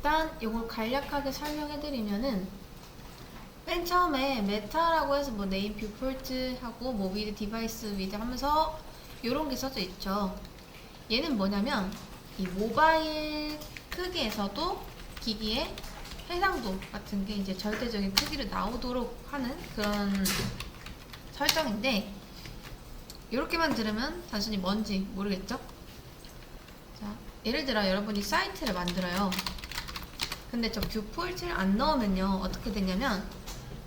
일단 이걸 간략하게 설명해드리면은 맨 처음에 메타라고 해서 뭐 네임 뷰폴트 하고 뭐 위드 디바이스 위드 하면서 요런 게 써져 있죠. 얘는 뭐냐면 이 모바일 크기에서도 기기의 해상도 같은 게 이제 절대적인 크기로 나오도록 하는 그런 설정인데, 이렇게만 들으면 단순히 뭔지 모르겠죠? 자, 예를 들어 여러분이 사이트를 만들어요. 근데 저 뷰폴트를 안 넣으면요 어떻게 되냐면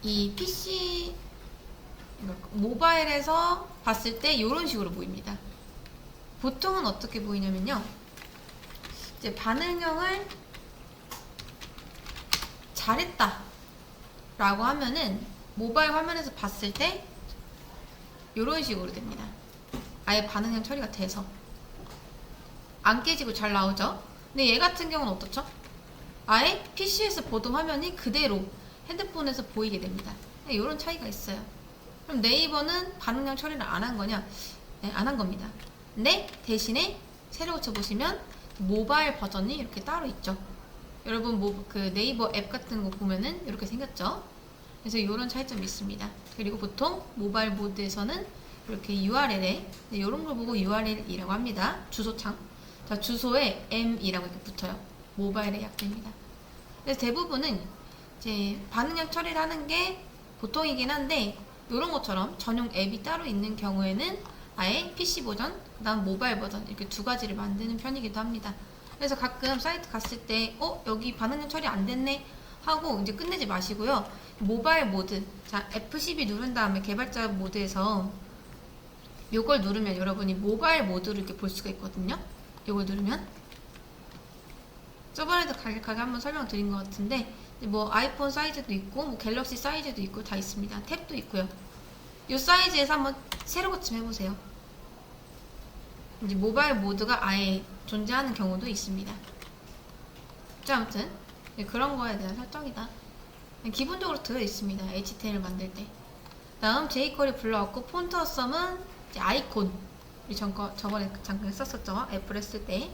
이 PC 모바일에서 봤을 때 이런 식으로 보입니다. 보통은 어떻게 보이냐면요, 이제 반응형을 잘했다 라고 하면은 모바일 화면에서 봤을 때 이런 식으로 됩니다. 아예 반응형 처리가 돼서 안 깨지고 잘 나오죠. 근데 얘 같은 경우는 어떻죠? 아예 PC에서 보던 화면이 그대로 핸드폰에서 보이게 됩니다. 이런 차이가 있어요. 그럼 네이버는 반응형 처리를 안 한 거냐? 네, 안 한 겁니다. 근데 대신에 새로 고쳐보시면 모바일 버전이 이렇게 따로 있죠. 여러분 그 네이버 앱 같은 거 보면은 이렇게 생겼죠. 그래서 이런 차이점이 있습니다. 그리고 보통 모바일 모드에서는 이렇게 URL에 이런 걸 보고 URL이라고 합니다. 주소창. 자, 주소에 M이라고 이렇게 붙어요. 모바일의 약자입니다. 그래서 대부분은 이제 반응형 처리를 하는 게 보통이긴 한데, 이런 것처럼 전용 앱이 따로 있는 경우에는 아예 PC 버전, 그 다음 모바일 버전 이렇게 두 가지를 만드는 편이기도 합니다. 그래서 가끔 사이트 갔을 때 여기 반응형 처리 안 됐네 하고 이제 끝내지 마시고요. 모바일 모드, 자 F12 누른 다음에 개발자 모드에서 요걸 누르면 여러분이 모바일 모드를 이렇게 볼 수가 있거든요. 요걸 누르면 저번에도 간략하게 한번 설명드린 것 같은데, 뭐 아이폰 사이즈도 있고 뭐 갤럭시 사이즈도 있고 다 있습니다. 탭도 있고요. 이 사이즈에서 한번 새로 고침해보세요. 이제 모바일 모드가 아예 존재하는 경우도 있습니다. 자, 아무튼 그런 거에 대한 설정이다. 기본적으로 들어있습니다. HTML 만들 때. 다음 jQuery 불러왔고, 폰트 어썸은 이제 아이콘, 우리 저번에 잠깐 썼었죠. 애플 했을 때.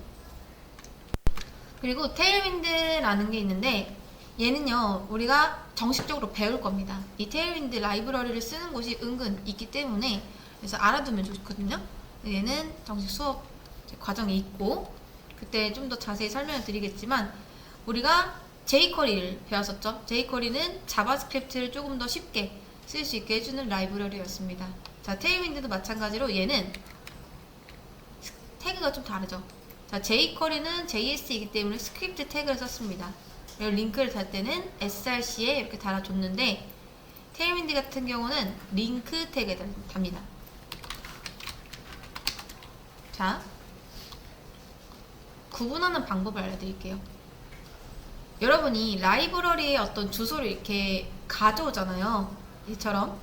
그리고 테일윈드라는 게 있는데, 얘는요 우리가 정식적으로 배울 겁니다. 이 테일윈드 라이브러리를 쓰는 곳이 은근 있기 때문에 그래서 알아두면 좋거든요. 얘는 정식 수업 과정이 있고 그때 좀 더 자세히 설명을 드리겠지만, 우리가 jQuery를 배웠었죠. jQuery는 자바스크립트를 조금 더 쉽게 쓸 수 있게 해주는 라이브러리였습니다. 자, 테일윈드도 마찬가지로 얘는 태그가 좀 다르죠. 자, jQuery는 JS이기 때문에 스크립트 태그를 썼습니다. 그리고 링크를 달 때는 src에 이렇게 달아줬는데, 테일윈드 같은 경우는 링크 태그에 답니다. 자, 구분하는 방법을 알려드릴게요. 여러분이 라이브러리의 어떤 주소를 이렇게 가져오잖아요. 이처럼.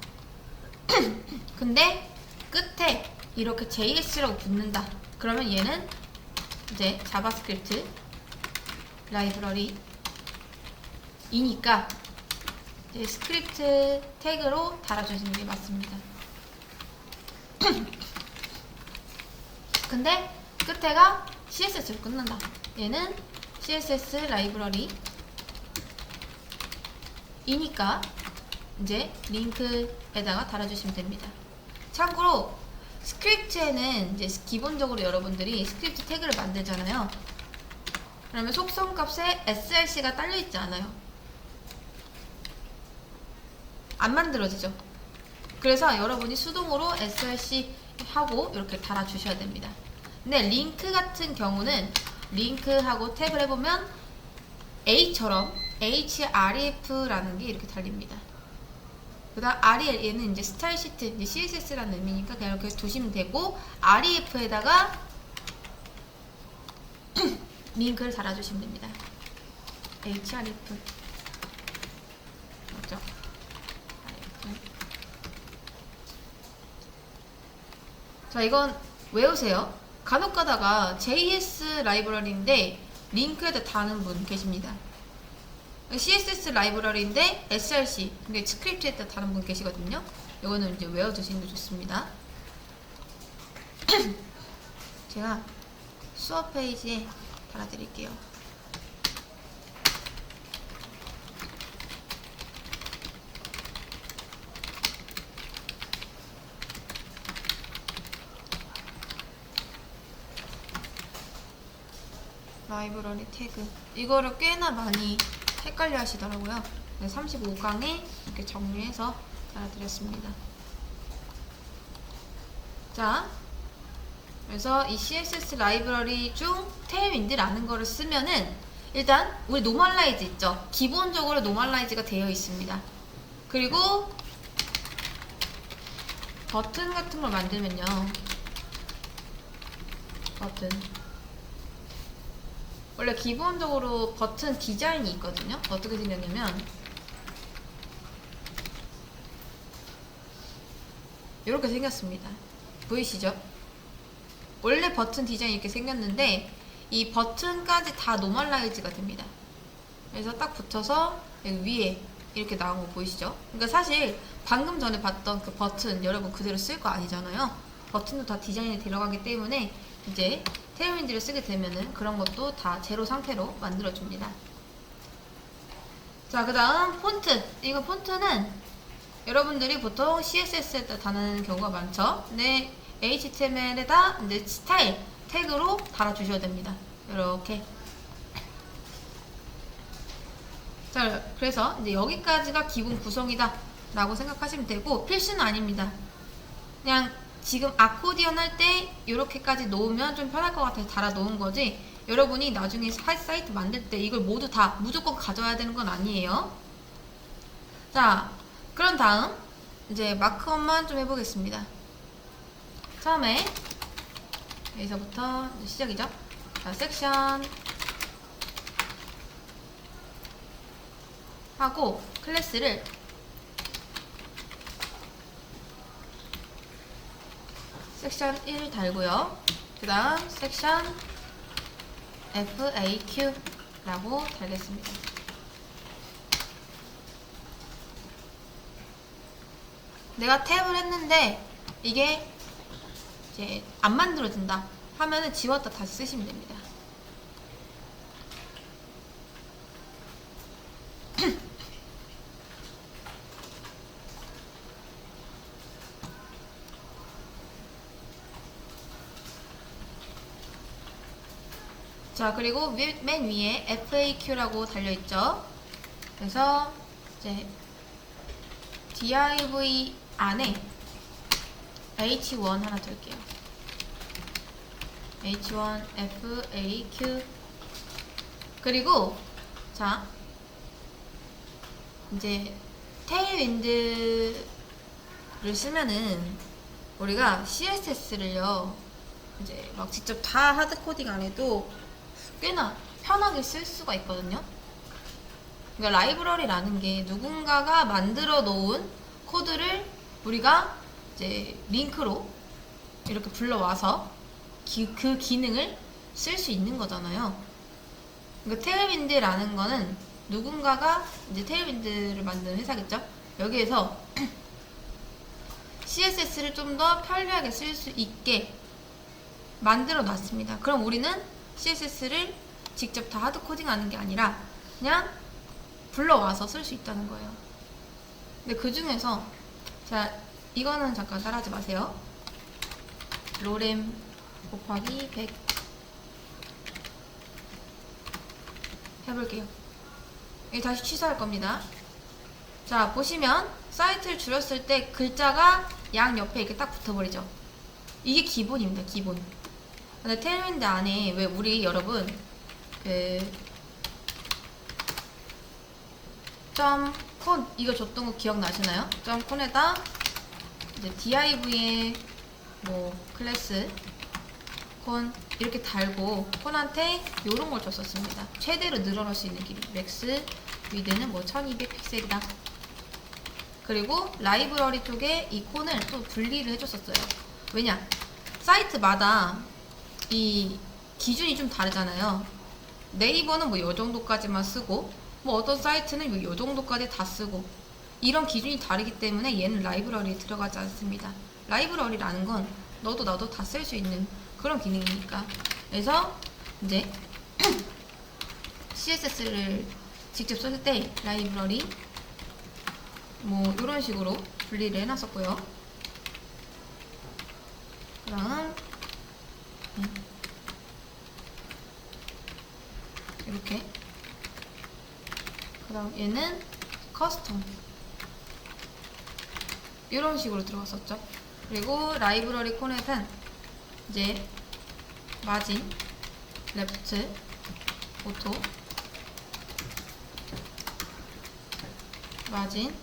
근데 끝에 이렇게 JS라고 붙는다. 그러면 얘는 이제 자바스크립트 라이브러리 이니까 이제 스크립트 태그로 달아주시는 게 맞습니다. 근데 끝에가 CSS로 끝난다. 얘는 CSS 라이브러리 이니까 이제 링크에다가 달아주시면 됩니다. 참고로 스크립트에는 이제 기본적으로 여러분들이 스크립트 태그를 만들잖아요. 그러면 속성값에 src가 딸려있지 않아요. 안 만들어지죠. 그래서 여러분이 수동으로 src 하고 이렇게 달아주셔야 됩니다. 근데 링크 같은 경우는 링크하고 탭을 해보면 A처럼 href라는 게 이렇게 달립니다. 그 다음 rel, 얘는 이제 스타일 시트, 이제 css라는 의미니까 그냥 이렇게 두시면 되고, ref에다가 링크를 달아주시면 됩니다. href 맞죠? 자, 이건 외우세요. 간혹 가다가 JS 라이브러리인데 링크에다 다는 분 계십니다. CSS 라이브러리인데 src, 근데 스크립트에다 다는 분 계시거든요. 이거는 이제 외워두시는 게 좋습니다. 제가 수업 페이지에 달아드릴게요. 라이브러리 태그 이거를 꽤나 많이 헷갈려 하시더라고요. 35강에 이렇게 정리해서 달아드렸습니다. 자, 그래서 이 CSS 라이브러리 중 테일윈드라는 거를 쓰면은 일단 우리 노멀라이즈 있죠? 기본적으로 노멀라이즈가 되어 있습니다. 그리고 버튼 같은 걸 만들면요, 버튼 원래 기본적으로 버튼 디자인이 있거든요. 어떻게 생겼냐면 이렇게 생겼습니다. 보이시죠? 원래 버튼 디자인이 이렇게 생겼는데 이 버튼까지 다 노멀라이즈가 됩니다. 그래서 딱 붙어서 여기 위에 이렇게 나온 거 보이시죠? 그러니까 사실 방금 전에 봤던 그 버튼 여러분 그대로 쓸 거 아니잖아요. 버튼도 다 디자인이 들어가기 때문에 이제 테일윈드를 쓰게 되면은 그런 것도 다 제로 상태로 만들어줍니다. 자, 그 다음 폰트. 이거 폰트는 여러분들이 보통 CSS에다 다는 경우가 많죠. 근데 HTML에다 이제 스타일 태그로 달아주셔야 됩니다. 이렇게. 자, 그래서 이제 여기까지가 기본 구성이다 라고 생각하시면 되고, 필수는 아닙니다. 그냥 지금 아코디언 할 때 이렇게까지 놓으면 좀 편할 것 같아서 달아 놓은 거지, 여러분이 나중에 사이트 만들 때 이걸 모두 다 무조건 가져야 되는 건 아니에요. 자, 그런 다음 이제 마크업만 좀 해보겠습니다. 처음에 여기서부터 이제 시작이죠. 자, 섹션 하고 클래스를 섹션 1 달고요. 그 다음 섹션 FAQ 라고 달겠습니다. 내가 탭을 했는데 이게 이제 안 만들어진다 하면은 지웠다 다시 쓰시면 됩니다. 자, 그리고 맨 위에 FAQ라고 달려있죠. 그래서 이제 div 안에 h1 하나 둘게요. h1 FAQ. 그리고 자, 이제 테일윈드를 쓰면은 우리가 CSS를요 이제 막 직접 다 하드코딩 안 해도 꽤나 편하게 쓸 수가 있거든요. 그러니까 라이브러리라는 게 누군가가 만들어 놓은 코드를 우리가 이제 링크로 이렇게 불러와서 그 기능을 쓸 수 있는 거잖아요. 그러니까 테일윈드라는 거는 누군가가 이제 테일윈드를 만드는 회사겠죠. 여기에서 CSS를 좀 더 편리하게 쓸 수 있게 만들어 놨습니다. 그럼 우리는 CSS를 직접 다 하드코딩 하는 게 아니라 그냥 불러와서 쓸 수 있다는 거예요. 근데 그 중에서 자, 이거는 잠깐 따라하지 마세요. 로렘 곱하기 100 해볼게요. 여기 다시 취소할 겁니다. 자, 보시면 사이트를 줄였을 때 글자가 양 옆에 이렇게 딱 붙어버리죠. 이게 기본입니다. 기본. 근데 테일윈드 안에 왜 우리 여러분 .콘 이거 줬던 거 기억나시나요? .콘에다 이제 div에 뭐 클래스 콘 이렇게 달고 콘한테 요런 걸 줬었습니다. 최대로 늘어날 수 있는 길이 맥스 위드는 뭐 1200 픽셀이다. 그리고 라이브러리 쪽에 이 콘을 또 분리를 해줬었어요. 왜냐? 사이트마다 이 기준이 좀 다르잖아요. 네이버는 뭐 요 정도까지만 쓰고 뭐 어떤 사이트는 요 정도까지 다 쓰고 이런 기준이 다르기 때문에 얘는 라이브러리에 들어가지 않습니다. 라이브러리라는 건 너도 나도 다 쓸 수 있는 그런 기능이니까. 그래서 이제 CSS를 직접 썼을 때 라이브러리 뭐 이런 식으로 분리를 해놨었고요. 그다음 이렇게. 그 다음 얘는 커스텀. 이런 식으로 들어갔었죠. 그리고 라이브러리 코넷은 이제 마진, 레프트, 오토, 마진,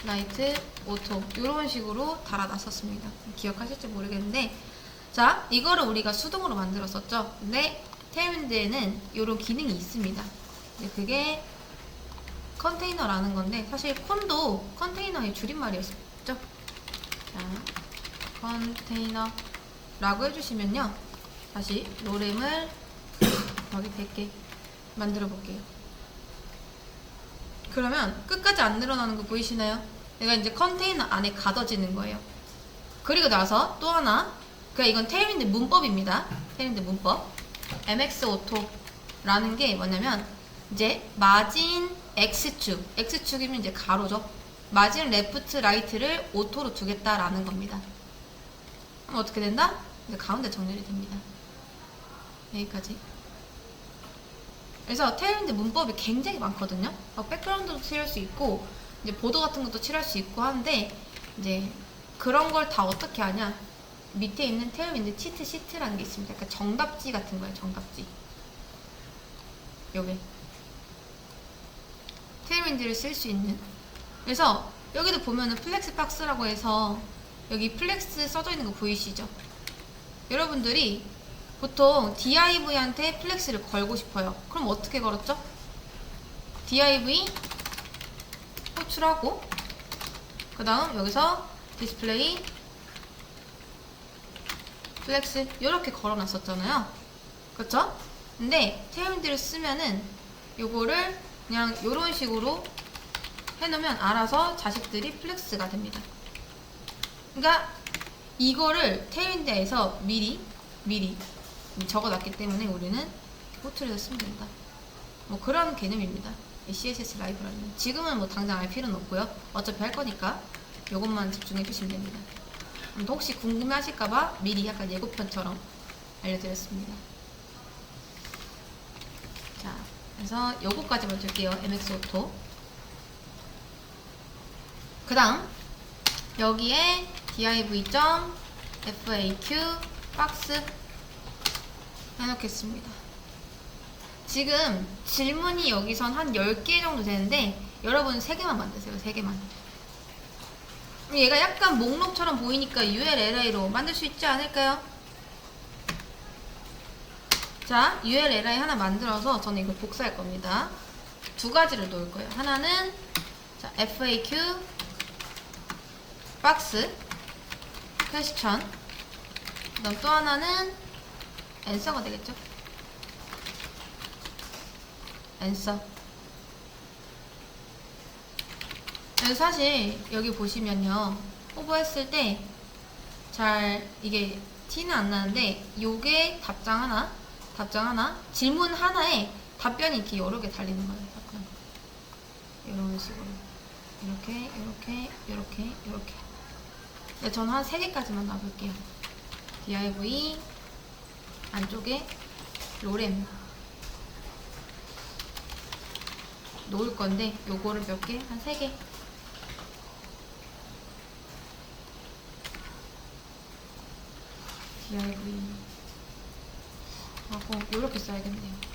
라이트, 오토 이런 식으로 달아놨었습니다. 기억하실지 모르겠는데, 자, 이거를 우리가 수동으로 만들었었죠. 근데 테일윈드에는 이런 기능이 있습니다. 그게 컨테이너라는 건데, 사실 콘도 컨테이너의 줄임말이었죠. 자, 컨테이너라고 해주시면요, 다시 로렘을 여기 100개 만들어 볼게요. 그러면 끝까지 안 늘어나는 거 보이시나요? 얘가 이제 컨테이너 안에 가둬지는 거예요. 그리고 나서 또 하나, 그러니까 이건 테일윈드 문법입니다. 테일윈드 문법. MXauto라는 게 뭐냐면, 이제 마진 X축, X축이면 이제 가로죠. 마진 레프트 라이트를 오토로 두겠다라는 겁니다. 그럼 어떻게 된다? 이제 가운데 정렬이 됩니다. 여기까지. 그래서 테일윈드 문법이 굉장히 많거든요. 백그라운드도 칠할 수 있고, 이제 보도 같은 것도 칠할 수 있고 하는데, 이제 그런 걸 다 어떻게 하냐? 밑에 있는 테일윈드 치트 시트라는 게 있습니다. 그러니까 정답지 같은 거예요. 정답지. 요게 테일윈드를 쓸 수 있는. 그래서 여기도 보면은 플렉스 박스라고 해서 여기 플렉스 써져 있는 거 보이시죠? 여러분들이 보통 div한테 플렉스를 걸고 싶어요. 그럼 어떻게 걸었죠? div 호출하고, 그 다음 여기서 디스플레이 플렉스 이렇게 걸어놨었잖아요. 그쵸? 근데 테일윈드를 쓰면은 요거를 그냥 요런 식으로 해놓으면 알아서 자식들이 플렉스가 됩니다. 그러니까 이거를 테일윈드에서 미리 적어놨기 때문에 우리는 호출해서 쓰면 된다. 뭐 그런 개념입니다. 이 CSS 라이브러리는 지금은 뭐 당장 알 필요는 없고요. 어차피 할 거니까 요것만 집중해 주시면 됩니다. 혹시 궁금해 하실까봐 미리 약간 예고편처럼 알려드렸습니다. 자, 그래서 요거까지만 줄게요. MXauto. 그 다음 여기에 div.faq 박스 해놓겠습니다. 지금 질문이 여기선 한 10개 정도 되는데 여러분 3개만 만드세요. 3개만. 얘가 약간 목록처럼 보이니까 ULLI로 만들 수 있지 않을까요? 자, ULLI 하나 만들어서 저는 이걸 복사할 겁니다. 2가지를 놓을 거예요. 하나는 자, FAQ 박스 퀘스천, 그 다음 또 하나는 앤서가 되겠죠? 앤서. 사실 여기 보시면요, 호버했을 때 잘 이게 티는 안 나는데 요게 답장 하나, 질문 하나에 답변이 이렇게 여러 개 달리는 거예요. 약간 이런 식으로 이렇게 네, 저는 한 3개까지만 놔볼게요. div 안쪽에 로렘 놓을 건데 요거를 몇 개? 한 3개. div 하고 요렇게 써야겠네요.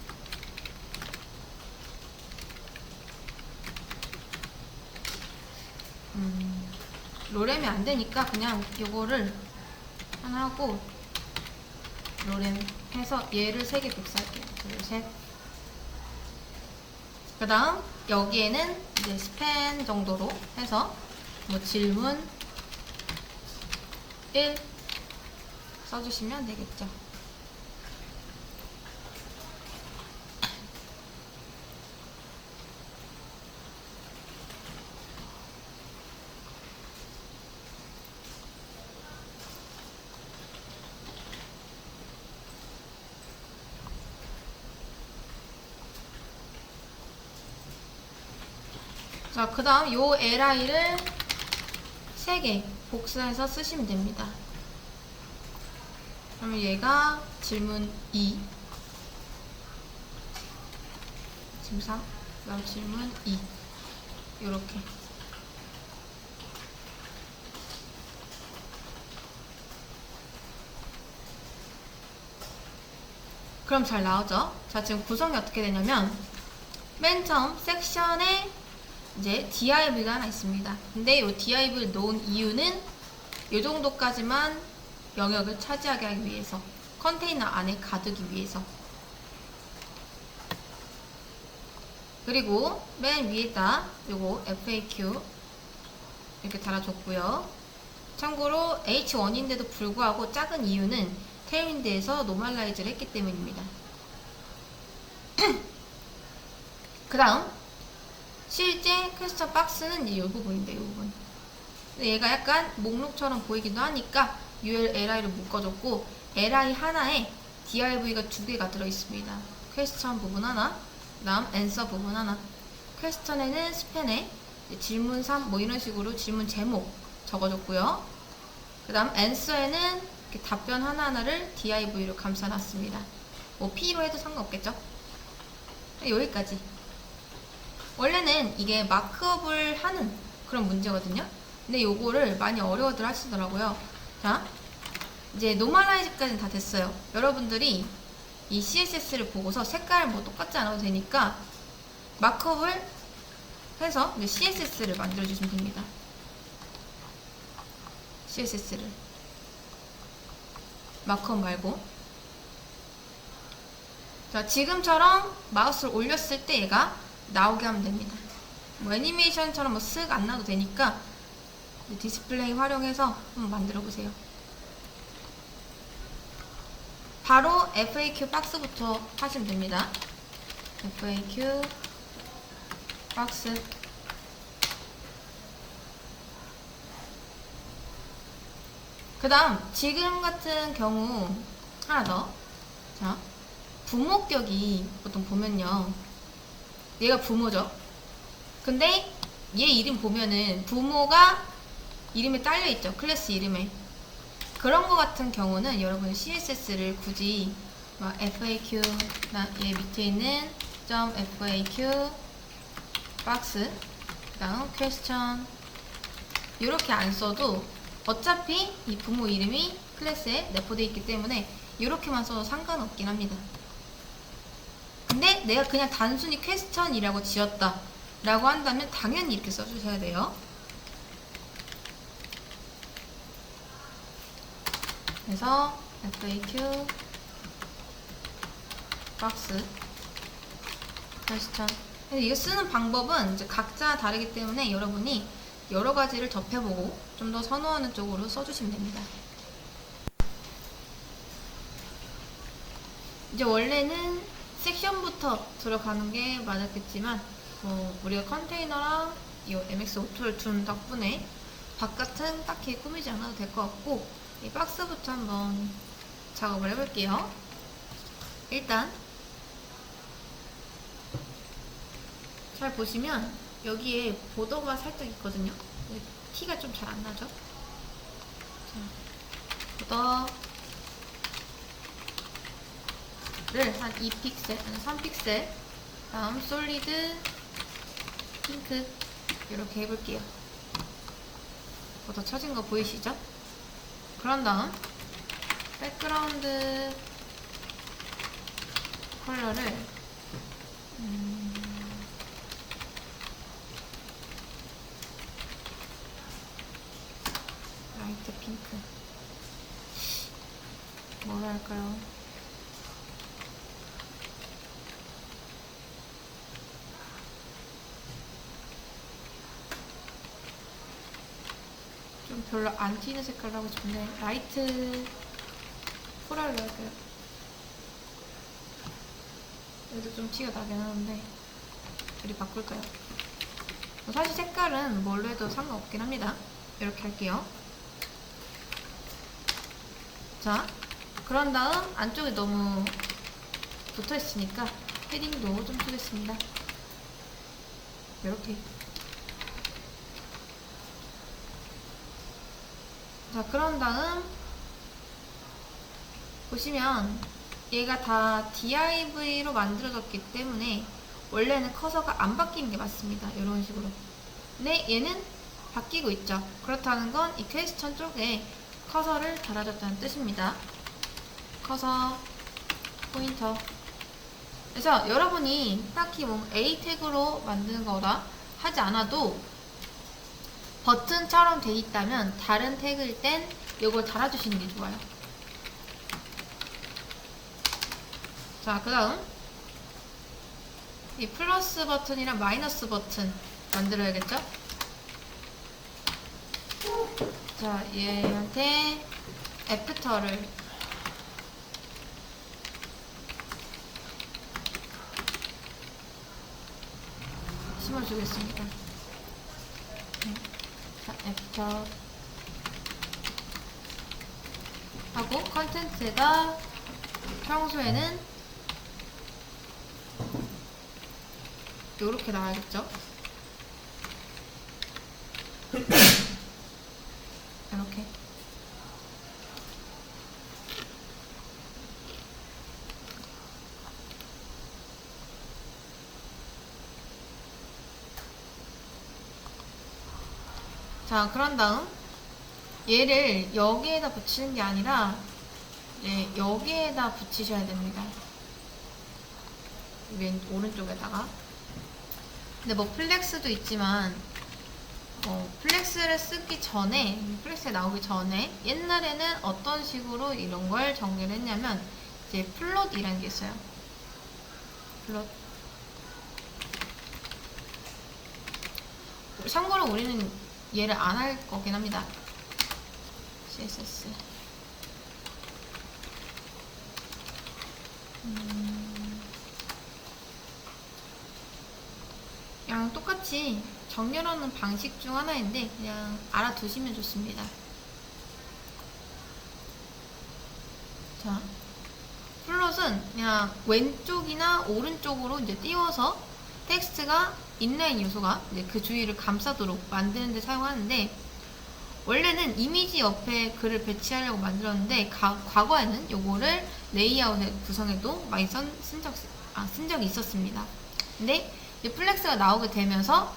로렘이 안 되니까 그냥 요거를 하나 하고 로렘 해서 얘를 3개 복사할게요. 둘, 셋. 그 다음 여기에는 이제 스팬 정도로 해서 뭐 질문 1 써주시면 되겠죠. 자, 그 다음 요 li를 3개 복사해서 쓰시면 됩니다. 그러면 얘가 질문 2, 질문 3, 그 다음 질문 2. 요렇게. 그럼 잘 나오죠? 자, 지금 구성이 어떻게 되냐면, 맨 처음 섹션에 이제 div가 하나 있습니다. 근데 이 div를 놓은 이유는 이 정도까지만 영역을 차지하게 하기 위해서, 컨테이너 안에 가두기 위해서. 그리고 맨 위에다 요거 FAQ 이렇게 달아줬고요. 참고로 H1인데도 불구하고 작은 이유는 테일윈드에서 노멀라이즈를 했기 때문입니다. 그 다음 실제 퀘스천 박스는 이 부분인데, 이 부분. 근데 얘가 약간 목록처럼 보이기도 하니까 ULLI를 묶어줬고, LI 하나에 DIV가 2개가 들어있습니다. 퀘스천 부분 하나, 그 다음 앤서 부분 하나. 퀘스천에는 스팬에 질문 3 뭐 이런 식으로 질문 제목 적어줬고요. 그 다음 앤서에는 이렇게 답변 하나하나를 DIV로 감싸놨습니다. 뭐 P로 해도 상관없겠죠? 여기까지. 원래는 이게 마크업을 하는 그런 문제거든요. 근데 요거를 많이 어려워들 하시더라고요. 자, 이제 노멀라이즈까지는 다 됐어요. 여러분들이 이 CSS를 보고서 색깔 뭐 똑같지 않아도 되니까 마크업을 해서 이제 CSS를 만들어주시면 됩니다. CSS를 마크업 말고. 자, 지금처럼 마우스를 올렸을 때 얘가 나오게 하면 됩니다. 뭐 애니메이션처럼 뭐 쓱 안 나도 되니까 디스플레이 활용해서 한번 만들어 보세요. 바로 FAQ 박스부터 하시면 됩니다. FAQ 박스. 그 다음 지금 같은 경우 하나 더. 자, 부모격이 보통 보면요, 얘가 부모죠. 근데 얘 이름 보면은 부모가 이름에 딸려있죠. 클래스 이름에. 그런 거 같은 경우는 여러분 CSS를 굳이 막 FAQ, 얘 밑에 있는 .FAQ 박스, 그 다음 question 이렇게 안 써도 어차피 이 부모 이름이 클래스에 내포되어 있기 때문에 이렇게만 써도 상관없긴 합니다. 근데 내가 그냥 단순히 퀘스천이라고 지었다 라고 한다면 당연히 이렇게 써주셔야 돼요. 그래서 FAQ 박스 퀘스천. 이거 쓰는 방법은 이제 각자 다르기 때문에 여러분이 여러 가지를 접해보고 좀 더 선호하는 쪽으로 써주시면 됩니다. 이제 원래는 섹션부터 들어가는 게 맞았겠지만, 우리가 컨테이너랑 이 MX 오토를 둔 덕분에 바깥은 딱히 꾸미지 않아도 될 것 같고, 이 박스부터 한번 작업을 해볼게요. 일단 잘 보시면 여기에 보더가 살짝 있거든요. 티가 좀 잘 안 나죠? 자, 보더를 한 2픽셀, 한 3픽셀, 다음 솔리드 핑크 이렇게 해볼게요. 보더 쳐진 거 보이시죠? 그런 다음 백그라운드 컬러를 라이트 핑크, 뭐라 할까요? 좀 별로 안 튀는 색깔로 하고 싶은데 라이트 코랄로 할까요? 여기도 좀 티가 나긴 하는데 우리 바꿀까요? 사실 색깔은 뭘로 해도 상관없긴 합니다. 이렇게 할게요. 자, 그런 다음 안쪽에 너무 붙어있으니까 패딩도 좀 주겠습니다. 이렇게. 자, 그런 다음 보시면 얘가 다 DIV로 만들어졌기 때문에 원래는 커서가 안 바뀌는 게 맞습니다. 이런 식으로. 근데 얘는 바뀌고 있죠. 그렇다는 건 이 퀘스천 쪽에 커서를 달아줬다는 뜻입니다. 커서, 포인터. 그래서 여러분이 딱히 뭐 A 태그로 만드는 거다 하지 않아도 버튼처럼 돼 있다면 다른 태그일 땐 이걸 달아주시는 게 좋아요. 자, 그 다음 이 플러스 버튼이랑 마이너스 버튼 만들어야겠죠? 자, 얘한테 애프터를 심어주겠습니다. 자, 애프터 하고 컨텐츠에다 평소에는 요렇게 나와야겠죠? 이렇게. 자, 그런 다음 얘를 여기에다 붙이는 게 아니라 여기에다 붙이셔야 됩니다. 오른쪽에다가. 근데 뭐 플렉스도 있지만 플렉스를 쓰기 전에, 플렉스에 나오기 전에 옛날에는 어떤 식으로 이런 걸 정리를 했냐면 이제 플롯이라는 게 있어요. 플롯. 참고로 우리는 얘를 안 할 거긴 합니다. CSS. 그냥 똑같이 정렬하는 방식 중 하나인데 그냥 알아두시면 좋습니다. 자, 플롯은 그냥 왼쪽이나 오른쪽으로 이제 띄워서 텍스트가 인라인 요소가 이제 그 주위를 감싸도록 만드는 데 사용하는데, 원래는 이미지 옆에 글을 배치하려고 만들었는데 과거에는 요거를 레이아웃 구성에도 많이 쓴 적이 있었습니다. 근데 이제 플렉스가 나오게 되면서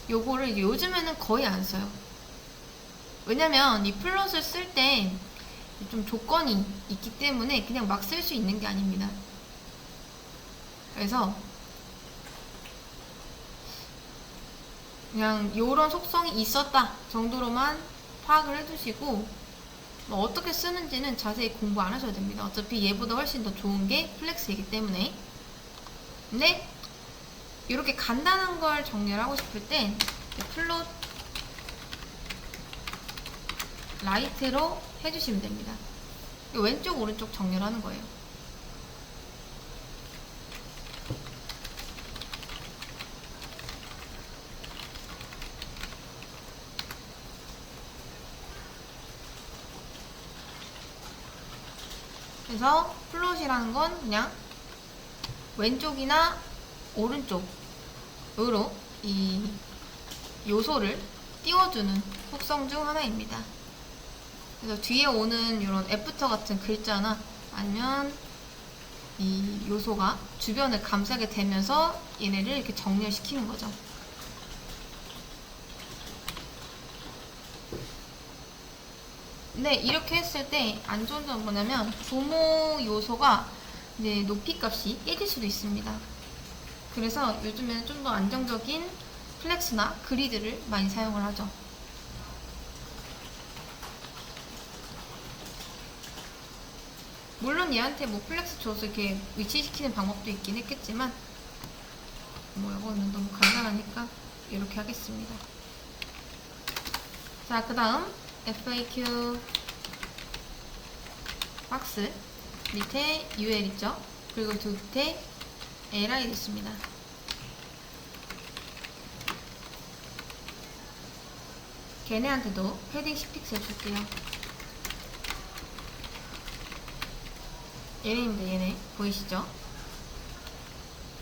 요거를 요즘에는 거의 안 써요. 왜냐면 이 플롯을 쓸 때 좀 조건이 있기 때문에 그냥 막 쓸 수 있는 게 아닙니다. 그래서 그냥 요런 속성이 있었다 정도로만 파악을 해두시고 뭐 어떻게 쓰는지는 자세히 공부 안 하셔도 됩니다. 어차피 얘보다 훨씬 더 좋은 게 플렉스이기 때문에. 근데 이렇게 간단한 걸 정리를 하고 싶을 땐 플롯 라이트로 해주시면 됩니다. 왼쪽 오른쪽 정렬 하는 거예요. 그래서 플롯이라는 건 그냥 왼쪽이나 오른쪽으로 이 요소를 띄워주는 속성 중 하나입니다. 그래서 뒤에 오는 이런 애프터 같은 글자나 아니면 이 요소가 주변을 감싸게 되면서 얘네를 이렇게 정렬시키는 거죠. 근데 이렇게 했을 때 안 좋은 점은 뭐냐면 부모 요소가 이제 높이 값이 깨질 수도 있습니다. 그래서 요즘에는 좀 더 안정적인 플렉스나 그리드를 많이 사용을 하죠. 물론 얘한테 뭐 플렉스 줘서 이렇게 위치시키는 방법도 있긴 했겠지만 뭐 이거는 너무 간단하니까 이렇게 하겠습니다. 자, 그 다음 FAQ 박스 밑에 UL 있죠? 그리고 밑에 LI 있습니다. 걔네한테도 패딩 10픽셀 줄게요. 얘네입니다. 얘네 보이시죠?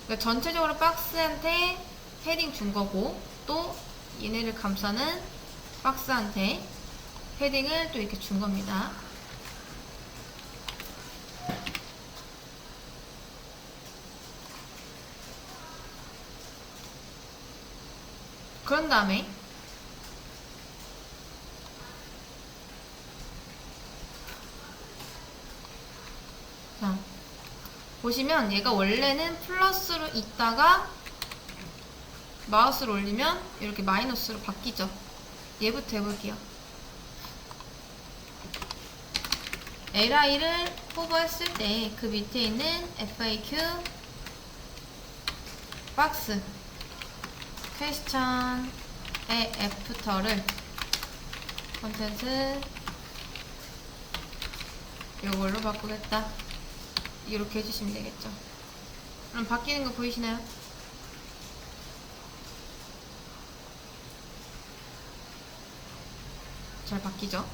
그러니까 전체적으로 박스한테 패딩 준 거고, 또 얘네를 감싸는 박스한테 패딩을 또 이렇게 준 겁니다. 그런 다음에 자, 보시면 얘가 원래는 플러스로 있다가 마우스를 올리면 이렇게 마이너스로 바뀌죠. 얘부터 해볼게요. li를 호버했을 때 그 밑에 있는 FAQ 박스 퀘스천의 애프터를 컨텐츠 요걸로 바꾸겠다. 이렇게 해주시면 되겠죠. 그럼 바뀌는 거 보이시나요? 잘 바뀌죠?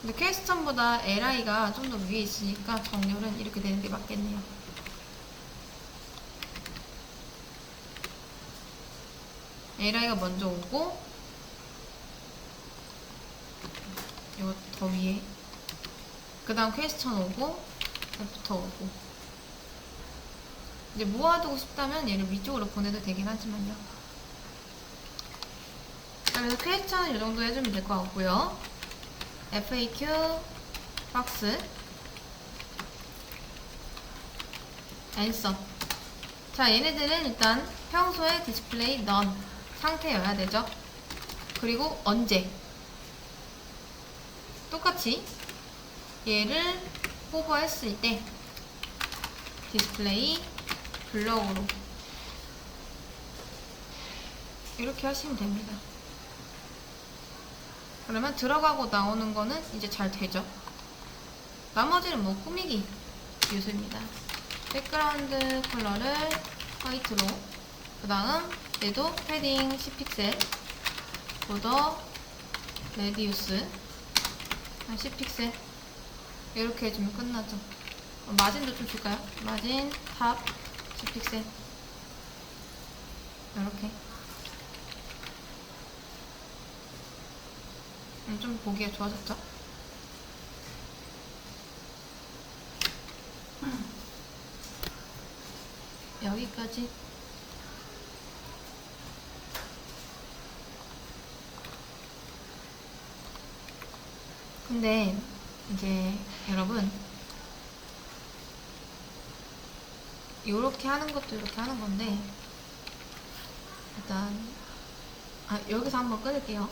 근데 퀘스천보다 li가 좀 더 위에 있으니까 정렬은 이렇게 되는 게 맞겠네요. li가 먼저 오고 이거 더 위에 그 다음 퀘스천 오고 애프터 오고 이제 모아두고 싶다면 얘를 위쪽으로 보내도 되긴 하지만요. 그래서 퀘스천은 이 정도 해주면 될 것 같고요. FAQ 박스 앤서. 자, 얘네들은 일단 평소에 디스플레이 none 상태여야 되죠. 그리고 언제 똑같이 얘를 호버했을 때 디스플레이 블럭으로 이렇게 하시면 됩니다. 그러면 들어가고 나오는 거는 이제 잘 되죠. 나머지는 뭐 꾸미기 요소입니다. 백그라운드 컬러를 화이트로, 그 다음 얘도 패딩 10픽셀, 보더 레디우스 10픽셀 이렇게 해주면 끝나죠. 마진도 좀 줄까요? 마진 탑 10픽셀 이렇게. 좀 보기가 좋아졌죠? 여기까지. 근데 이제 여러분 요렇게 하는 것도 이렇게 하는 건데 일단 여기서 한번 끊을게요.